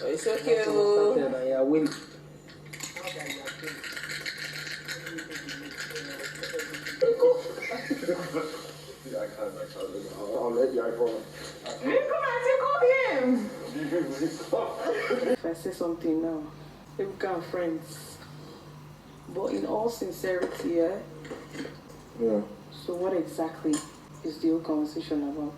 It's okay. Oh. I'll let you go. Come on, take him. If I say something now, we become friends. But in all sincerity, Yeah. So what exactly is the whole conversation about?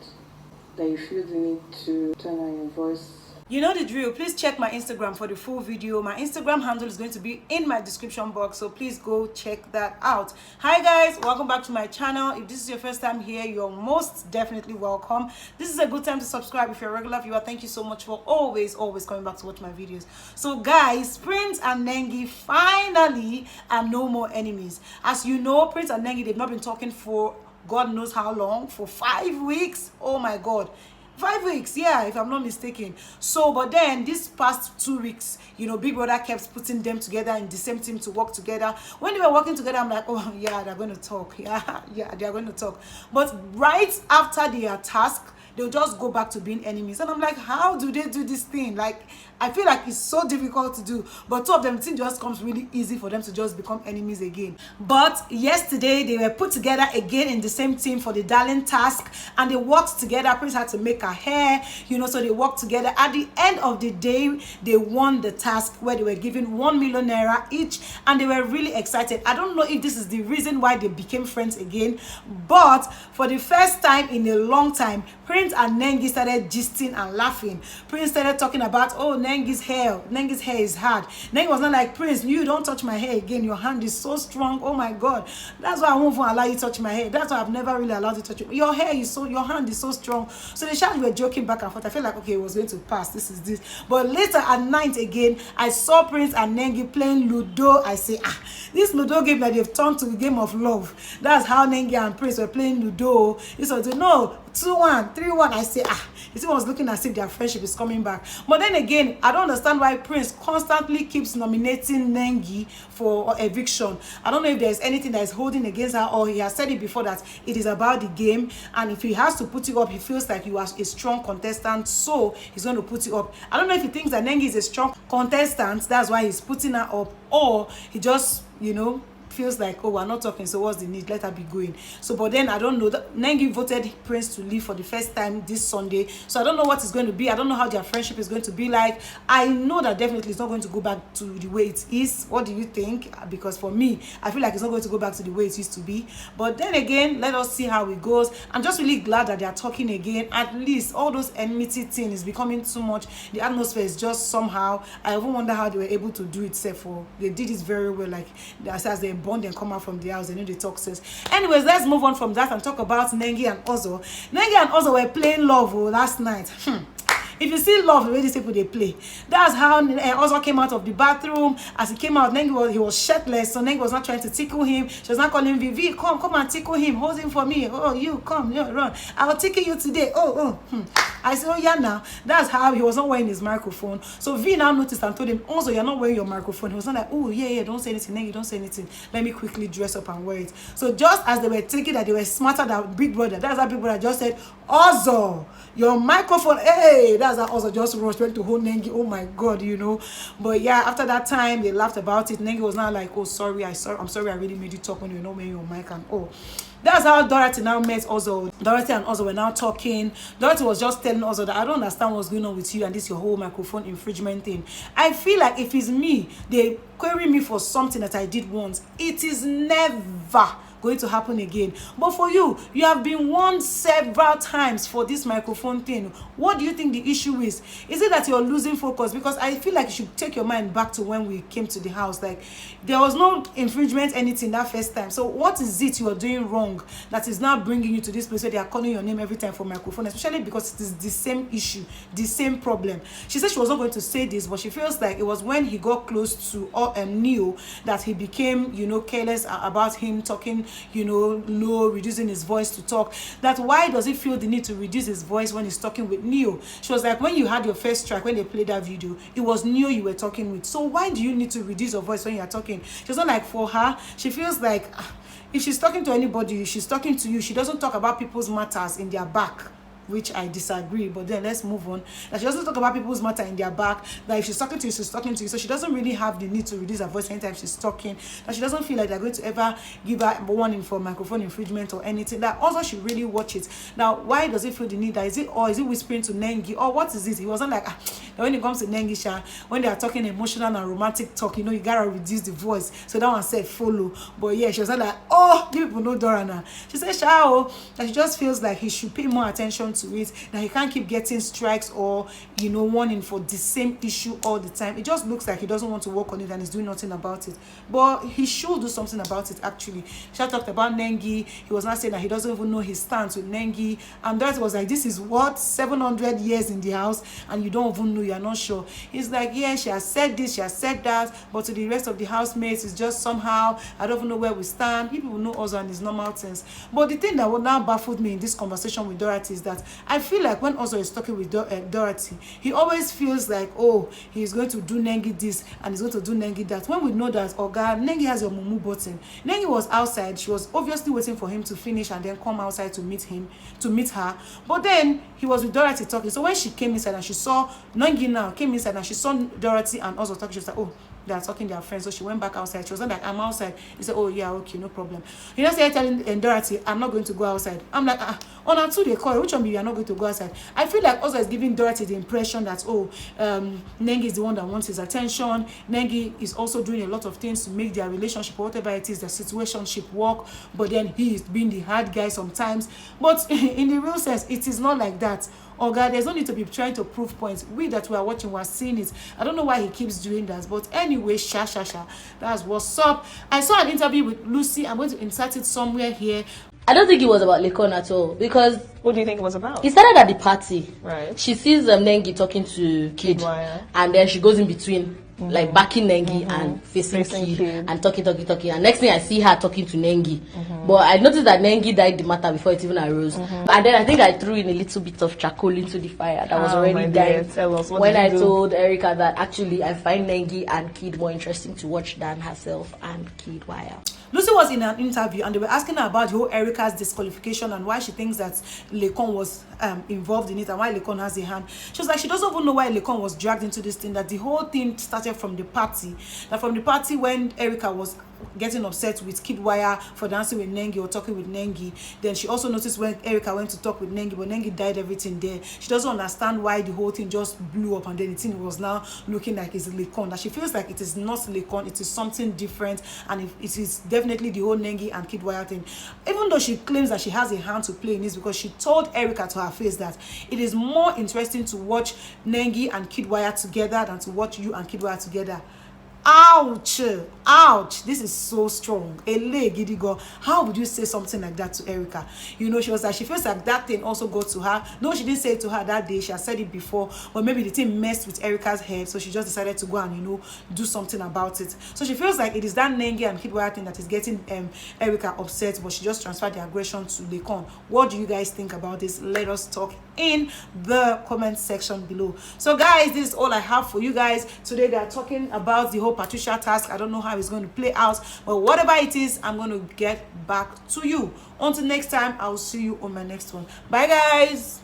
That you feel the need to turn on your voice? You know the drill. Please check my Instagram for the full video. My Instagram handle is going to be in my description box, so please go check that out. Hi guys, welcome back to my channel. If this is your first time here, you're most definitely welcome. This is a good time to subscribe. If you're a regular viewer, thank you so much for always coming back to watch my videos. So guys, Prince and Nengi finally are no more enemies. As you know, Prince and Nengi, they've not been talking for God knows how long, for 5 weeks. Oh my God. 5 weeks, yeah, if I'm not mistaken. So, but then this past 2 weeks, you know, Big Brother kept putting them together in the same team to work together. When they were working together, I'm like, oh yeah, they're going to talk. Yeah, they're going to talk. But right after their task, they'll just go back to being enemies. And I'm like, how do they do this thing? Like, I feel like it's so difficult to do. But two of them, the thing just comes really easy for them to just become enemies again. But yesterday, they were put together again in the same team for the Darling task. And they worked together. Prince had to make her hair, you know, so they worked together. At the end of the day, they won the task where they were given 1 million naira each. And they were really excited. I don't know if this is the reason why they became friends again. But for the first time in a long time, Prince and Nengi started gisting and laughing. Prince started talking about, oh, Nengi's hair is hard. Nengi was not like, Prince, you don't touch my hair again. Your hand is so strong. Oh my God. That's why I won't allow you to touch my hair. That's why I've never really allowed you to touch it. Your hand is so strong. So the shots were joking back and forth. I felt like, okay, it was going to pass. This is this. But later at night again, I saw Prince and Nengi playing Ludo. I say, this Ludo game that they've turned to a game of love. That's how Nengi and Prince were playing Ludo. This was, no, 2-1, 3-1. I say, it was looking as if their friendship is coming back. But then again, I don't understand why Prince constantly keeps nominating Nengi for eviction. I don't know if there's anything that is holding against her, or he has said it before that it is about the game, and if he has to put you up, he feels like you are a strong contestant, so he's going to put you up. I don't know if he thinks that Nengi is a strong contestant, that's why he's putting her up, or he just, you know, feels like, oh, we're not talking, so what's the need, let her be going. So but then I don't know, Nengi voted Prince to leave for the first time this Sunday, so I don't know what it's going to be. I don't know how their friendship is going to be like. I know that definitely it's not going to go back to the way it is. What do you think? Because for me, I feel like it's not going to go back to the way it used to be. But then again, let us see how it goes. I'm just really glad that they are talking again. At least all those enmity thing is becoming too much. The atmosphere is just somehow, I even wonder how they were able to do it, for they did it very well, like as they bond and come out from the house, they know the talk says. Anyways, let's move on from that and talk about Nengi and Ozo. Nengi and Ozo were playing love last night. If you see love, the way these people they play, that's how Ozo came out of the bathroom. As he came out, Nengi was shirtless, so Nengi was not trying to tickle him. She was not calling Vivi, come and tickle him, hold him for me. Oh, you come, you run. I will tickle you today. I said, oh yeah, now that's how he was not wearing his microphone. So V now noticed and told him, also, you're not wearing your microphone. He was not like, oh yeah, don't say anything, Nengi, don't say anything. Let me quickly dress up and wear it. So just as they were thinking that they were smarter than Big Brother, that's how Big Brother just said, Ozo, your microphone, hey, that's how Ozo just rushed, went to hold Nengi. Oh my God, you know. But yeah, after that time, they laughed about it. Nengi was not like, oh, sorry, I'm sorry I really made you talk when you're not wearing your mic. And oh, that's how Dorothy now met Ozo. Dorothy and Ozo were now talking. Dorothy was just telling Ozo that I don't understand what's going on with you and this your whole microphone infringement thing. I feel like if it's me, they query me for something that I did once, it is never going to happen again. But for you have been warned several times for this microphone thing. What do you think the issue is? Is it that you're losing focus? Because I feel like you should take your mind back to when we came to the house. Like, there was no infringement anything that first time. So what is it you are doing wrong that is now bringing you to this place where they are calling your name every time for microphone, especially because it is the same issue, the same problem? She said she was not going to say this, but she feels like it was when he got close to Neo that he became, you know, careless about him talking, you know, low, reducing his voice to talk. That why does he feel the need to reduce his voice when he's talking with Neo? She was like, when you had your first track, when they played that video, it was Neo you were talking with. So why do you need to reduce your voice when you're talking? She's not like, for her, she feels like if she's talking to anybody, she's talking to you. She doesn't talk about people's matters in their back. which I disagree. But then let's move on. That she doesn't talk about people's matter in their back. That if she's talking to you, she's talking to you. So she doesn't really have the need to reduce her voice anytime she's talking. That she doesn't feel like they're going to ever give her warning for microphone infringement or anything. That also she really watch it. Now, why does it feel the need? That is it, or is it whispering to Nengi, or what is it? He wasn't like when it comes to Nengi Sha, when they are talking emotional and romantic talk, you know, you gotta reduce the voice. So that one said follow. But yeah, she was like, oh, you people know Dora now. She said Shao, that she just feels like he should pay more attention to it, that he can't keep getting strikes or, you know, warning for the same issue all the time. It just looks like he doesn't want to work on it and he's doing nothing about it. But he should do something about it actually. She talked about Nengi. He was not saying that he doesn't even know his stance with Nengi, and that was like, this is what 700 years in the house and you don't even know, you're not sure. He's like, yeah, she has said this, she has said that, but to the rest of the housemates it's just somehow, I don't even know where we stand. People know Ozo and his normal things. But the thing that would now baffled me in this conversation with Dorothy is that I feel like when Ozo is talking with Dorothy, he always feels like, oh, he's going to do Nengi this and he's going to do Nengi that, when we know that, oh God, Nengi has your mumu button. Nengi was outside, she was obviously waiting for him to finish and then come outside to meet her. But then he was with Dorothy talking. So when she came inside and she saw Nengi now came inside and she saw Dorothy and Ozo talking, she was like, oh, they are talking, their friends. So she went back outside. She was like, I'm outside. He said, oh yeah, okay, no problem. You know, say telling Dorothy, I'm not going to go outside. I'm like, on our 2 they call, which one be you are not going to go outside? I feel like Ozo is giving Dorothy the impression that, oh, Nengi is the one that wants his attention. Nengi is also doing a lot of things to make their relationship, whatever it is, their situationship work. But then he is being the hard guy sometimes. But in the real sense, it is not like that. Oh God, there's no need to be trying to prove points. We that we are watching, we are seeing it. I don't know why he keeps doing that. But anyway, that's what's up. I saw an interview with Lucy. I'm going to insert it somewhere here. I don't think it was about Lekon at all, because what do you think it was about? He started at the party. Right. She sees Nengi talking to Kid, and then she goes in between, like backing Nengi and facing Kid and talking. And next thing I see her talking to Nengi. But I noticed that Nengi died the matter before it even arose. And then I think I threw in a little bit of charcoal into the fire that was already dying. When I told Erica that actually I find Nengi and Kid more interesting to watch than herself and Kid Wire. Lucy was in an interview and they were asking her about the whole Erica's disqualification and why she thinks that Lekon was involved in it and why Lekon has a hand. She was like, she doesn't even know why Lekon was dragged into this thing, that the whole thing started from the party. That from the party when Erica was getting upset with Kid Wire for dancing with Nengi or talking with Nengi. Then she also noticed when Erica went to talk with Nengi, but Nengi died everything there. She doesn't understand why the whole thing just blew up and then the thing was now looking like it's Lekon. That she feels like it is not Lekon, it is something different, and it is definitely the whole Nengi and Kid Wire thing. Even though she claims that she has a hand to play in this, because she told Erica to her face that it is more interesting to watch Nengi and Kid Wire together than to watch you and Kid Wire together. Ouch, ouch, this is so strong. How would you say something like that to Erica? You know, she was like, she feels like that thing also got to her. No, she didn't say it to her that day, she has said it before, but maybe the thing messed with Erica's head, so she just decided to go and, you know, do something about it. So she feels like it is that Nengi and Kid Wire thing that is getting Erica upset, but she just transferred the aggression to Lekon. What do you guys think about this? Let us talk in the comment section below. So guys, this is all I have for you guys today. They are talking about the whole Patricia task. I don't know how it's going to play out, but whatever it is, I'm going to get back to you. Until next time, I'll see you on my next one. Bye guys.